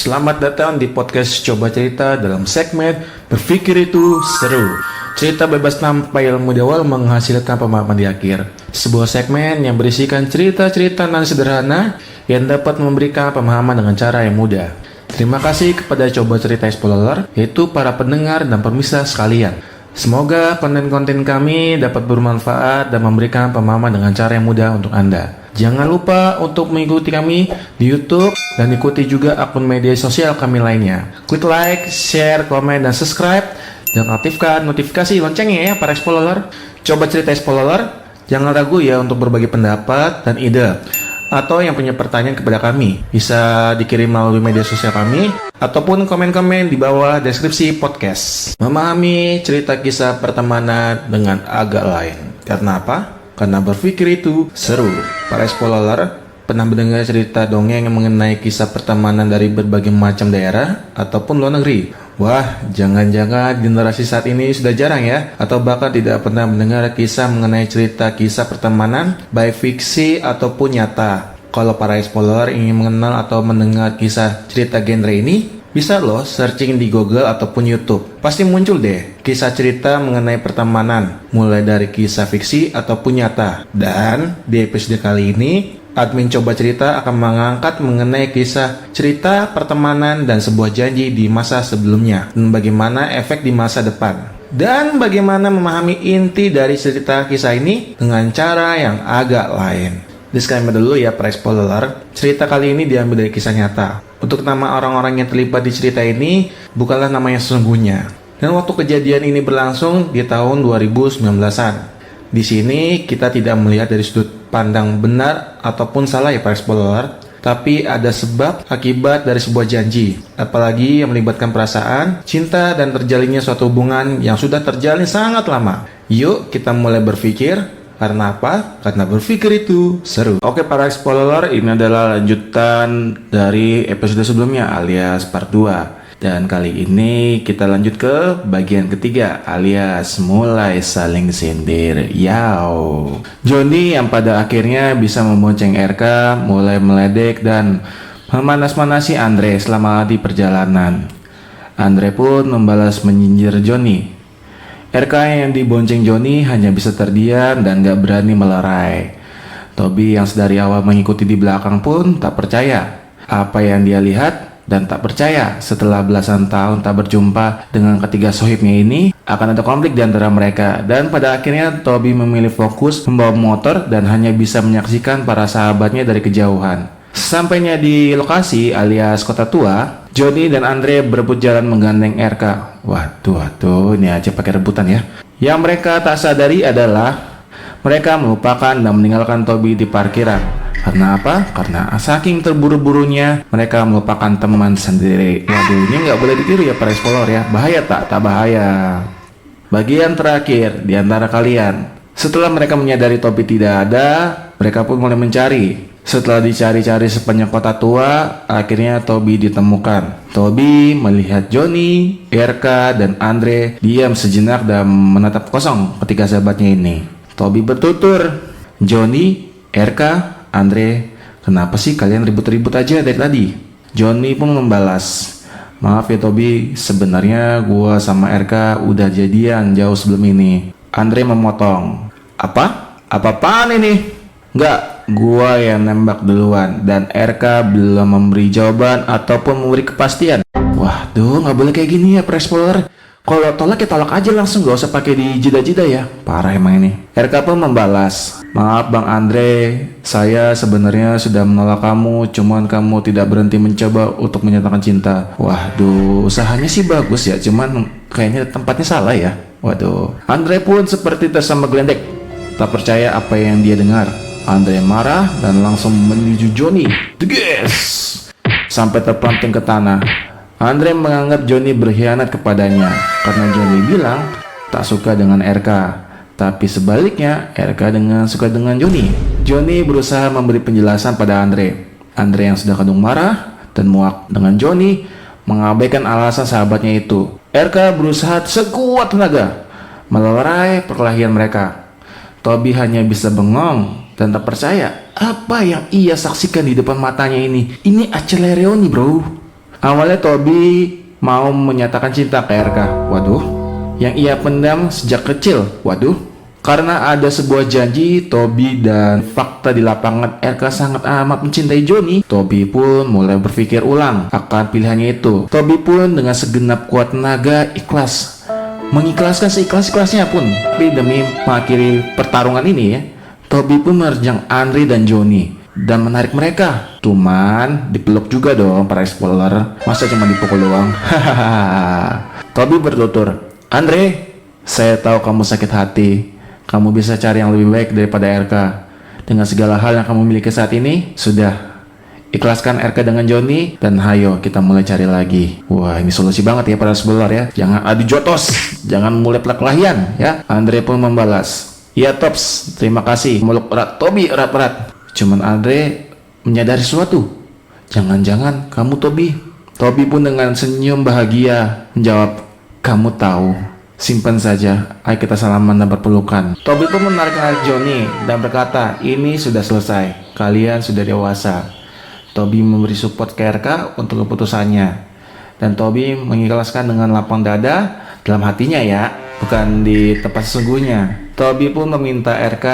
Selamat datang di podcast Coba Cerita dalam segmen Berpikir Itu Seru. Cerita bebas tanpa ilmu di awal menghasilkan pemahaman di akhir. Sebuah segmen yang berisikan cerita-cerita nan sederhana yang dapat memberikan pemahaman dengan cara yang mudah. Terima kasih kepada Coba Cerita Explorer, yaitu para pendengar dan pemirsa sekalian. Semoga konten-konten kami dapat bermanfaat dan memberikan pemahaman dengan cara yang mudah untuk Anda. Jangan lupa untuk mengikuti kami di YouTube dan ikuti juga akun media sosial kami lainnya. Klik like, share, komen, dan subscribe. Dan aktifkan notifikasi loncengnya ya para Explorer. Coba Cerita Explorer, jangan ragu ya untuk berbagi pendapat dan ide. Atau yang punya pertanyaan kepada kami, bisa dikirim melalui media sosial kami ataupun komen-komen di bawah deskripsi podcast. Memahami cerita kisah pertemanan dengan agak lain. Karena apa? Karena berpikir itu seru. Para Explorer, pernah mendengar cerita dongeng yang mengenai kisah pertemanan dari berbagai macam daerah ataupun luar negeri? Wah, jangan-jangan generasi saat ini sudah jarang ya, atau bahkan tidak pernah mendengar kisah mengenai cerita kisah pertemanan, baik fiksi ataupun nyata. Kalau para Explorer ingin mengenal atau mendengar kisah cerita genre ini, bisa loh searching di Google ataupun YouTube. Pasti muncul deh kisah cerita mengenai pertemanan, mulai dari kisah fiksi ataupun nyata. Dan di episode kali ini, admin Coba Cerita akan mengangkat mengenai kisah cerita pertemanan dan sebuah janji di masa sebelumnya, dan bagaimana efek di masa depan. Dan bagaimana memahami inti dari cerita kisah ini dengan cara yang agak lain. Disclaimer dulu ya para Explorer, cerita kali ini diambil dari kisah nyata. Untuk nama orang-orang yang terlibat di cerita ini bukanlah nama yang sesungguhnya. Dan waktu kejadian ini berlangsung di tahun 2019-an. Di sini kita tidak melihat dari sudut pandang benar ataupun salah ya para Explorer, tapi ada sebab akibat dari sebuah janji, apalagi yang melibatkan perasaan, cinta, dan terjalinnya suatu hubungan yang sudah terjalin sangat lama. Yuk kita mulai berpikir. Karena apa? Karena berpikir itu seru. Oke para Explorer, ini adalah lanjutan dari episode sebelumnya alias part 2. Dan kali ini kita lanjut ke bagian ketiga alias mulai saling sindir. Yau. Johnny yang pada akhirnya bisa membonceng RK mulai meledek dan memanas-manasi Andre selama di perjalanan. Andre pun membalas menyindir Johnny. RK yang dibonceng Johnny hanya bisa terdiam dan gak berani melerai. Toby yang sedari awal mengikuti di belakang pun tak percaya apa yang dia lihat dan tak percaya setelah belasan tahun tak berjumpa dengan ketiga sohibnya ini akan ada konflik di antara mereka. Dan pada akhirnya Toby memilih fokus membawa motor dan hanya bisa menyaksikan para sahabatnya dari kejauhan. Sampainya di lokasi alias kota tua, Johnny dan Andre berebut jalan menggandeng RK. Waduh, ini aja pakai rebutan ya. Yang mereka tak sadari adalah mereka melupakan dan meninggalkan Toby di parkiran. Karena apa? Karena saking terburu-burunya mereka melupakan teman sendiri. Waduh, ini nggak boleh ditiru ya para Explorer ya. Bahaya tak? Tak bahaya. Bagian terakhir di antara kalian. Setelah mereka menyadari Toby tidak ada, mereka pun mulai mencari. Setelah dicari-cari sepanjang kota tua, akhirnya Toby ditemukan. Toby melihat Johnny, RK, dan Andre diam sejenak dan menatap kosong ketiga sahabatnya ini. Toby bertutur, Johnny, RK, Andre, kenapa sih kalian ribut-ribut aja dari tadi? Johnny pun membalas, maaf ya Toby, sebenarnya gua sama RK udah jadian jauh sebelum ini. Andre memotong, apa? Apa-apaan ini? Enggak, gua yang nembak duluan dan RK belum memberi jawaban ataupun memberi kepastian. Waduh, nggak boleh kayak gini ya para Explorer. Kalau tolak ya tolak aja langsung, gak usah pakai di jeda-jeda ya. Parah emang ini. RK pun membalas, maaf Bang Andre, saya sebenarnya sudah menolak kamu, cuman kamu tidak berhenti mencoba untuk menyatakan cinta. Waduh, usahanya sih bagus ya, cuman kayaknya tempatnya salah ya. Waduh. Andre pun seperti tersama gelendek, tak percaya apa yang dia dengar. Andre marah dan langsung menuju Johnny. Tegas! Sampai terpelanting ke tanah. Andre menganggap Johnny berkhianat kepadanya karena Johnny bilang tak suka dengan RK. Tapi sebaliknya, RK suka dengan Johnny. Johnny berusaha memberi penjelasan pada Andre. Andre yang sudah kadung marah dan muak dengan Johnny mengabaikan alasan sahabatnya itu. RK berusaha sekuat tenaga melerai perkelahian mereka. Toby hanya bisa bengong dan tak percaya apa yang ia saksikan di depan matanya ini. Ini Acelereoni bro. Awalnya Toby mau menyatakan cinta ke RK. Waduh, yang ia pendam sejak kecil. Waduh, karena ada sebuah janji Toby dan fakta di lapangan RK sangat amat mencintai Johnny. Toby pun mulai berpikir ulang akan pilihannya itu. Toby pun dengan segenap kuat tenaga ikhlas, mengikhlaskan seikhlas-ikhlasnya pun. Tapi demi mengakhiri pertarungan ini ya, Toby pun menerjang Andre dan Johnny dan menarik mereka. Cuman dipeluk juga dong para explorer. Masa cuma dipukul doang? Toby bertutur, "Andre, saya tahu kamu sakit hati. Kamu bisa cari yang lebih baik daripada RK. Dengan segala hal yang kamu miliki saat ini, sudah. Ikhlaskan RK dengan Johnny dan hayo kita mulai cari lagi." Wah, ini solusi banget ya para explorer ya. Jangan adu jotos, jangan mulai perkelahian ya. Andre pun membalas, "Ya Tops, terima kasih." Meluk erat Toby erat-erat. Cuman Andre menyadari sesuatu. "Jangan-jangan kamu Toby?" Toby pun dengan senyum bahagia menjawab, "Kamu tahu. Simpan saja, ayo kita salaman dan berpelukan." Toby pun menarik-narik Johnny dan berkata, "Ini sudah selesai, kalian sudah dewasa." Toby memberi support ke RK untuk keputusannya. Dan Toby mengikhlaskan dengan lapang dada dalam hatinya ya, bukan di tempat sesungguhnya. Toby pun meminta RK,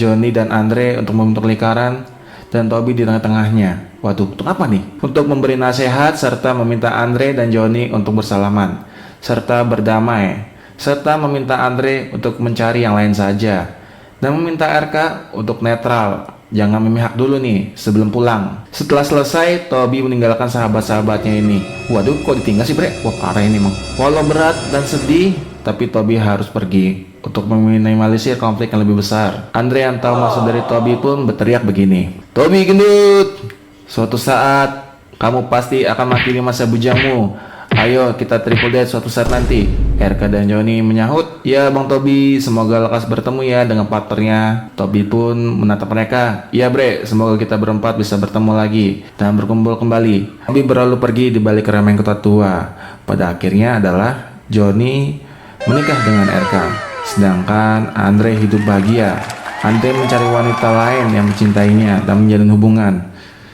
Johnny, dan Andre untuk membentuk lingkaran dan Toby di tengah-tengahnya. Waduh, untuk apa nih? Untuk memberi nasihat serta meminta Andre dan Johnny untuk bersalaman serta berdamai, serta meminta Andre untuk mencari yang lain saja dan meminta RK untuk netral, jangan memihak dulu nih sebelum pulang. Setelah selesai, Toby meninggalkan sahabat-sahabatnya ini. Waduh, kok ditinggal sih bre? Wah, parah ini emang. Walau berat dan sedih, tapi Toby harus pergi untuk meminimalisir konflik yang lebih besar. Andre yang tahu maksud dari Toby pun berteriak begini, "Toby gendut, suatu saat kamu pasti akan mengakhiri masa bujangmu. Ayo kita triple date suatu saat nanti." RK dan Johnny menyahut, "Ya Bang Toby, semoga lekas bertemu ya dengan partnernya." Toby pun menatap mereka, "Ya bre, semoga kita berempat bisa bertemu lagi dan berkumpul kembali." Toby berlalu pergi di balik keramaian kota tua. Pada akhirnya adalah Johnny menikah dengan RK, sedangkan Andre hidup bahagia. Andre mencari wanita lain yang mencintainya dan menjalin hubungan.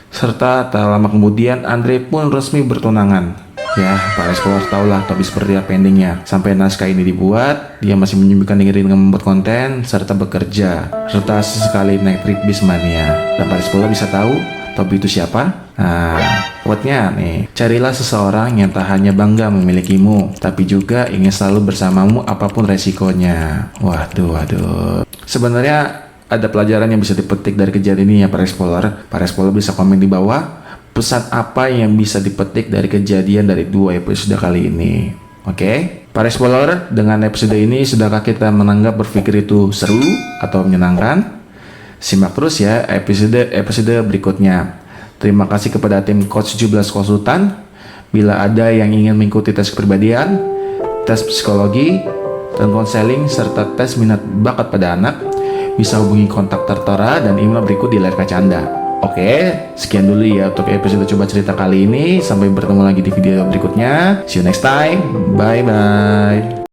Serta tak lama kemudian Andre pun resmi bertunangan. Ya, para explorer tahulah Toby seperti apa endingnya. Sampai naskah ini dibuat, dia masih menyibukkan diri dengan membuat konten serta bekerja, serta sesekali naik trip bis mania. Dan para explorer bisa tahu Toby itu siapa? Nah, quote-nya nih, "Carilah seseorang yang tak hanya bangga memilikimu, tapi juga ingin selalu bersamamu apapun resikonya." Waduh. Sebenarnya ada pelajaran yang bisa dipetik dari kejadian ini ya para explorer. Para explorer bisa komen di bawah pesan apa yang bisa dipetik dari kejadian dari 2 episode kali ini. Oke? Para explorer, dengan episode ini sudahkah kita menganggap berpikir itu seru atau menyenangkan? Simak terus ya episode berikutnya. Terima kasih kepada tim Coach 17 Konsultan. Bila ada yang ingin mengikuti tes kepribadian, tes psikologi, dan konseling serta tes minat bakat pada anak, bisa hubungi kontak tertera dan email berikut di layar kaca Anda. Oke, sekian dulu ya untuk episode Coba Cerita kali ini. Sampai bertemu lagi di video berikutnya. See you next time. Bye-bye.